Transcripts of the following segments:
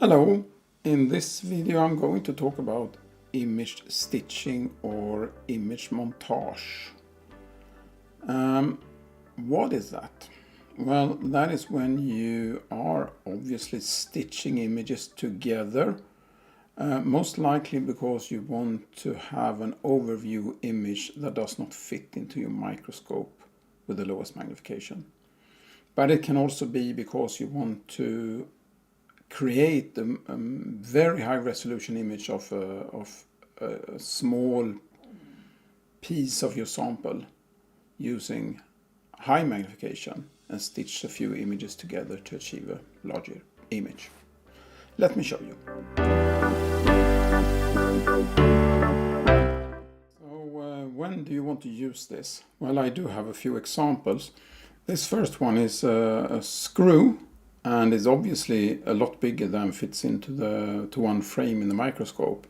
Hello, in this video I'm going to talk about image stitching or image montage. What is that? Well, that is when you are obviously stitching images together, most likely because you want to have an overview image that does not fit into your microscope with the lowest magnification. But it can also be because you want to create a very high resolution image of a small piece of your sample using high magnification and stitch a few images together to achieve a larger image. Let me show you. So when do you want to use this? Well, I do have a few examples. This first one is a screw, and is obviously a lot bigger than fits into to one frame in the microscope.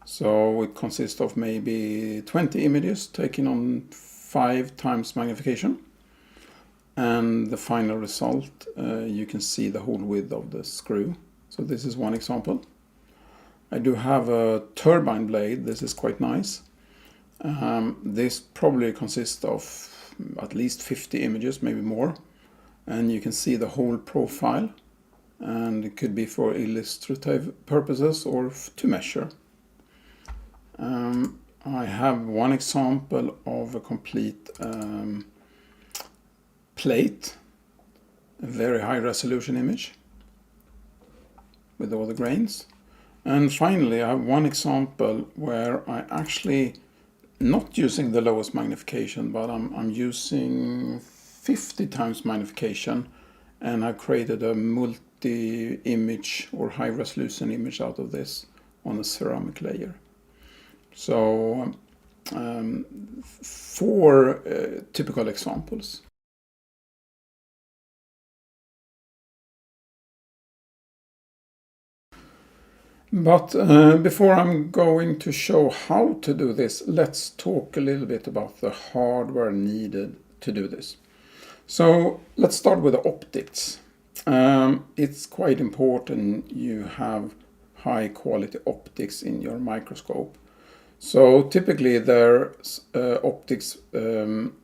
So it consists of maybe 20 images taken on 5 times magnification. And the final result, you can see the whole width of the screw. So this is one example. I do have a turbine blade. This is quite nice. This probably consists of at least 50 images, maybe more. And you can see the whole profile, and it could be for illustrative purposes or to measure. I have one example of a complete plate, a very high resolution image with all the grains. And finally I have one example where I actually not using the lowest magnification, but I'm using 50 times magnification, and I've created a multi-image or high-resolution image out of this on a ceramic layer. So 4 typical examples. But before I'm going to show how to do this, let's talk a little bit about the hardware needed to do this. So let's start with the optics. It's quite important you have high quality optics in your microscope. So typically there's optics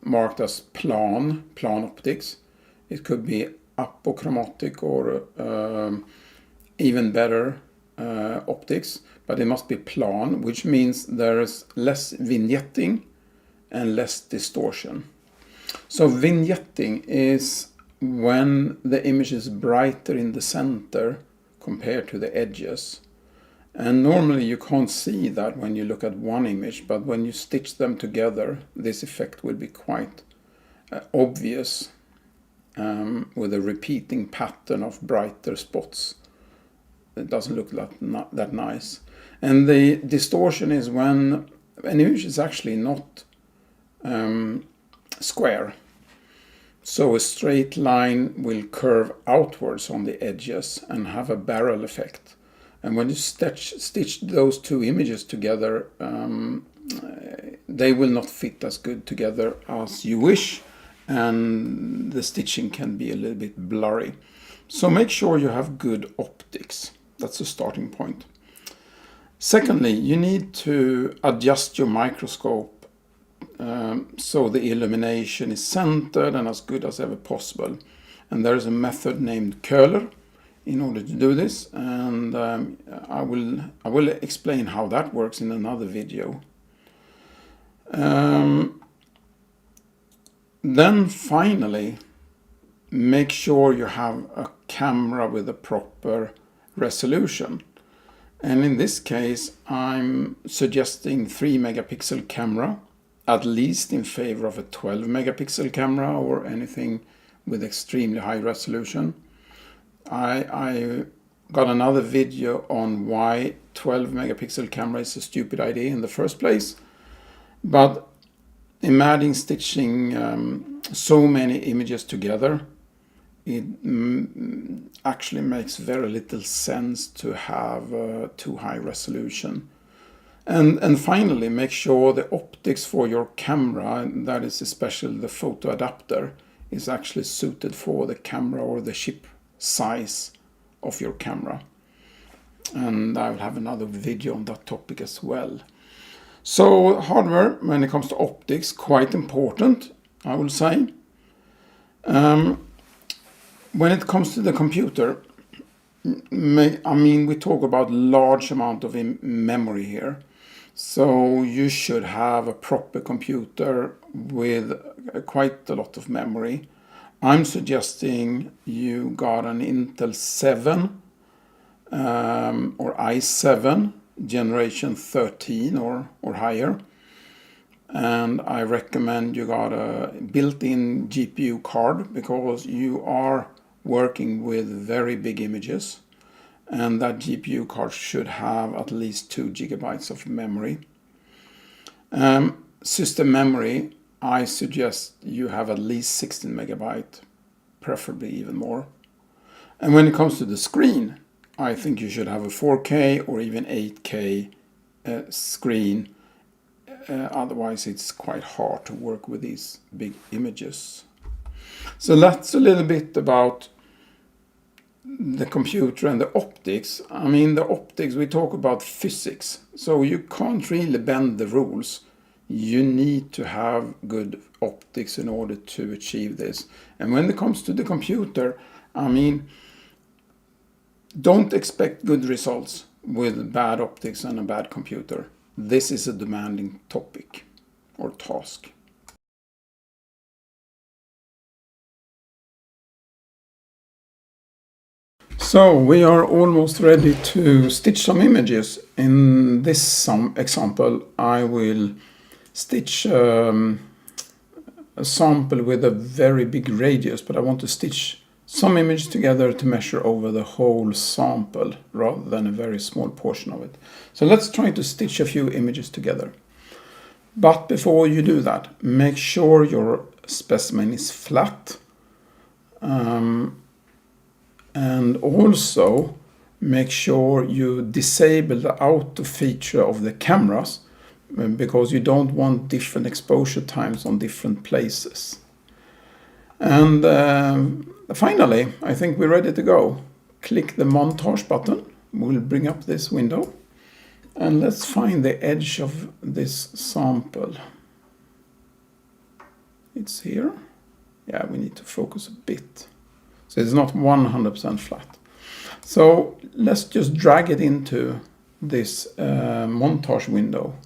marked as plan optics. It could be apochromatic or even better optics, but it must be plan, which means there's less vignetting and less distortion. So vignetting is when the image is brighter in the center compared to the edges. And normally you can't see that when you look at one image, but when you stitch them together, this effect will be quite obvious with a repeating pattern of brighter spots. It doesn't look that nice. And the distortion is when an image is actually not square. So a straight line will curve outwards on the edges and have a barrel effect. And when you stitch those 2 images together, they will not fit as good together as you wish, and the stitching can be a little bit blurry. So make sure you have good optics. That's a starting point. Secondly, you need to adjust your microscope so the illumination is centered and as good as ever possible. And there is a method named curler in order to do this, and I will explain how that works in another video. Then finally, make sure you have a camera with a proper resolution. And in this case, I'm suggesting 3 megapixel camera, at least in favor of a 12 megapixel camera or anything with extremely high resolution. I got another video on why 12 megapixel camera is a stupid idea in the first place. But imagine stitching so many images together, it actually makes very little sense to have too high resolution. And finally, make sure the optics for your camera, that is especially the photo adapter, is actually suited for the camera or the chip size of your camera. and I will have another video on that topic as well. So hardware, when it comes to optics, quite important, I will say. When it comes to the computer, I mean, we talk about large amount of memory here. So you should have a proper computer with quite a lot of memory. I'm suggesting you got an Intel 7 or i7 generation 13 or higher. And I recommend you got a built-in GPU card because you are working with very big images. And that GPU card should have at least 2 gigabytes of memory. System memory, I suggest you have at least 16 megabyte, preferably even more. And when it comes to the screen, I think you should have a 4K or even 8K screen. Otherwise, it's quite hard to work with these big images. So that's a little bit about the computer and the optics. I mean, the optics, we talk about physics. So you can't really bend the rules. You need to have good optics in order to achieve this. And when it comes to the computer, I mean, don't expect good results with bad optics and a bad computer. This is a demanding topic or task. So we are almost ready to stitch some images. In this example, I will stitch a sample with a very big radius, but I want to stitch some image together to measure over the whole sample rather than a very small portion of it. So let's try to stitch a few images together. But before you do that, make sure your specimen is flat. And also make sure you disable the auto feature of the cameras because you don't want different exposure times on different places. And finally, I think we're ready to go. Click the montage button. We'll bring up this window. And let's find the edge of this sample. It's here. Yeah, we need to focus a bit. So it's not 100% flat. So let's just drag it into this montage window.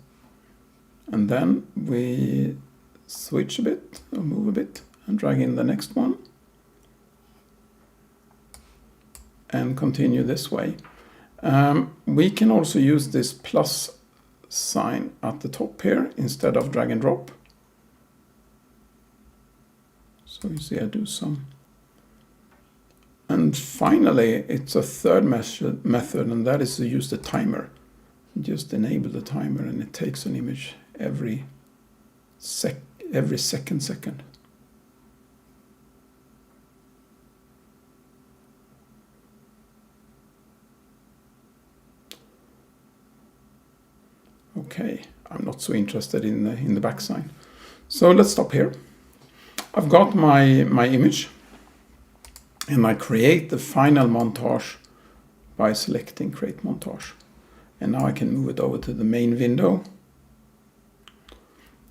And then we switch a bit, or move a bit, and drag in the next one. And continue this way. We can also use this plus sign at the top here instead of drag and drop. So you see I do some. And finally, it's a third method, and that is to use the timer. Just enable the timer, and it takes an image every second. Okay, I'm not so interested in the back sign. So let's stop here. I've got my image. And I create the final montage by selecting Create Montage. And now I can move it over to the main window.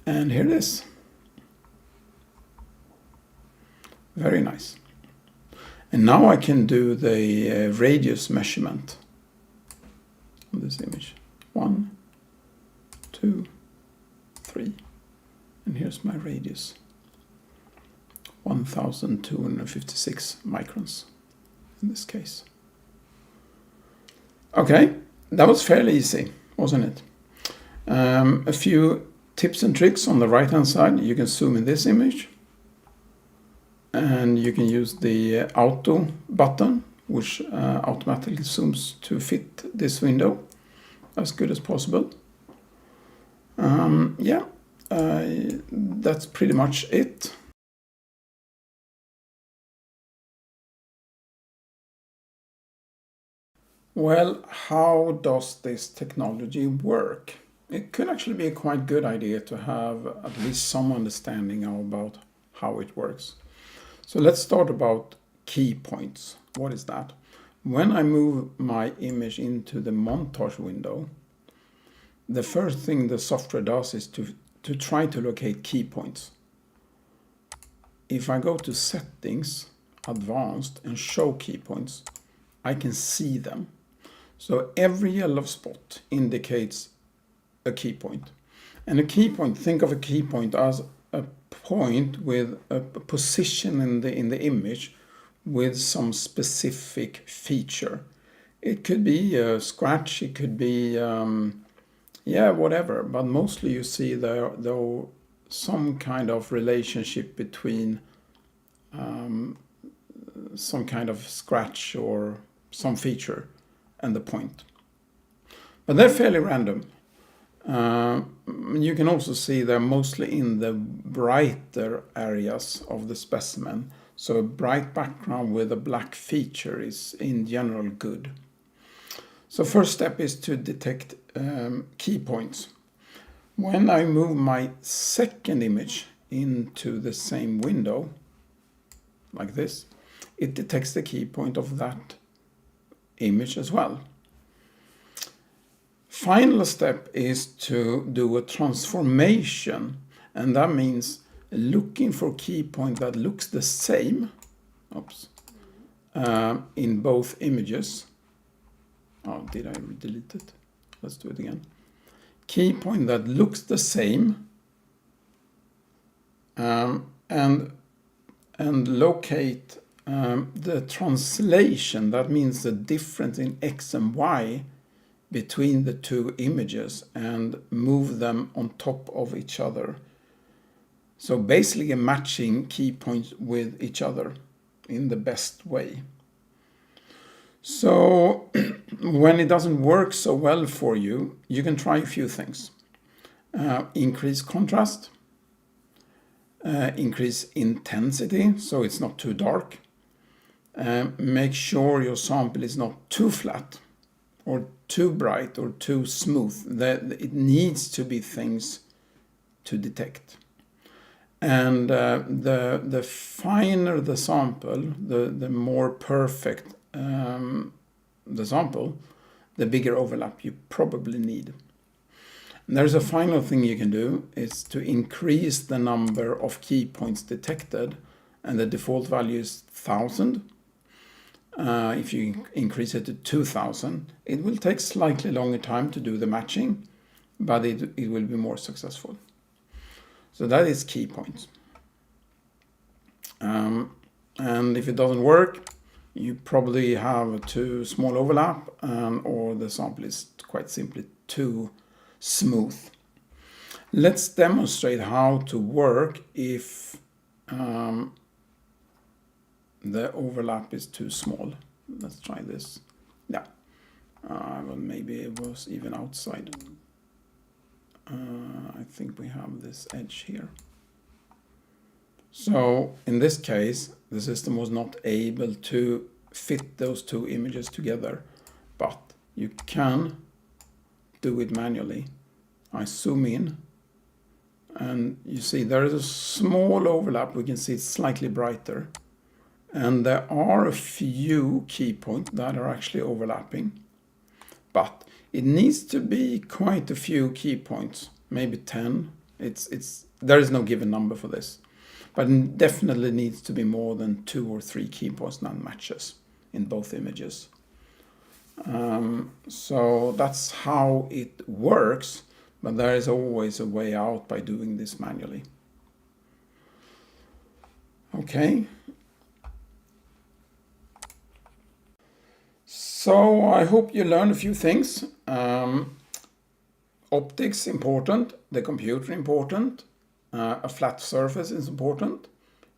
And here it is. Very nice. And now I can do the radius measurement on this image. 1, 2, 3. And here's my radius. 1256 microns in this case. Okay, that was fairly easy, wasn't it? A few tips and tricks on the right hand side. You can zoom in this image and you can use the auto button, which automatically zooms to fit this window as good as possible. That's pretty much it. Well, how does this technology work? It could actually be a quite good idea to have at least some understanding about how it works. So let's start about key points. What is that? When I move my image into the montage window, the first thing the software does is to try to locate key points. If I go to Settings, Advanced, and Show Key Points, I can see them. So every yellow spot indicates a key point. And a key point, think of a key point as a point with a position in the image with some specific feature. It could be a scratch, it could be, whatever. But mostly you see there some kind of relationship between some kind of scratch or some feature and the point. But they're fairly random. You can also see they're mostly in the brighter areas of the specimen. So a bright background with a black feature is in general good. So first step is to detect key points. When I move my second image into the same window, like this, it detects the key point of that image as well. Final step is to do a transformation, and that means looking for key point that looks the same in both images. Oh, did I delete it? Let's do it again. Key point that looks the same and locate the translation. That means the difference in X and Y between the two images and move them on top of each other. So basically matching key points with each other in the best way. So when it doesn't work so well for you, you can try a few things. Increase contrast, increase intensity so it's not too dark. Make sure your sample is not too flat or too bright or too smooth. That it needs to be things to detect. And the finer the sample, the more perfect the sample, the bigger overlap you probably need. And there's a final thing you can do, is to increase the number of key points detected, and the default value is 1000. If you increase it to 2000, it will take slightly longer time to do the matching, but it will be more successful. So that is key points. And if it doesn't work, you probably have too small overlap, or the sample is quite simply too smooth. Let's demonstrate how to work if the overlap is too small. Let's try this. Yeah, well, maybe it was even outside. I think we have this edge here. So in this case, the system was not able to fit those two images together, but you can do it manually. I zoom in and you see there is a small overlap. We can see it's slightly brighter, and there are a few key points that are actually overlapping, but it needs to be quite a few key points, maybe 10. There is no given number for this, but it definitely needs to be more than 2 or 3 key points that matches in both images. So that's how it works, but there is always a way out by doing this manually. Okay. So I hope you learned a few things. Optics important, the computer important, a flat surface is important,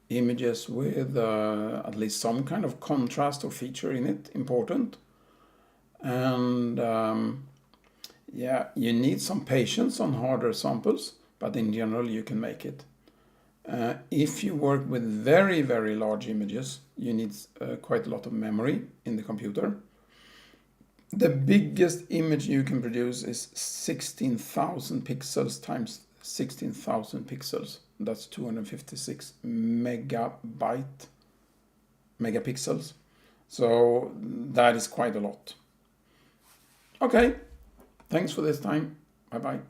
images with at least some kind of contrast or feature in it important, and you need some patience on harder samples, but in general you can make it. If you work with very, very large images, you need quite a lot of memory in the computer. The biggest image you can produce is 16,000 pixels times 16,000 pixels. That's 256 megapixels. So that is quite a lot. Okay, thanks for this time. Bye-bye.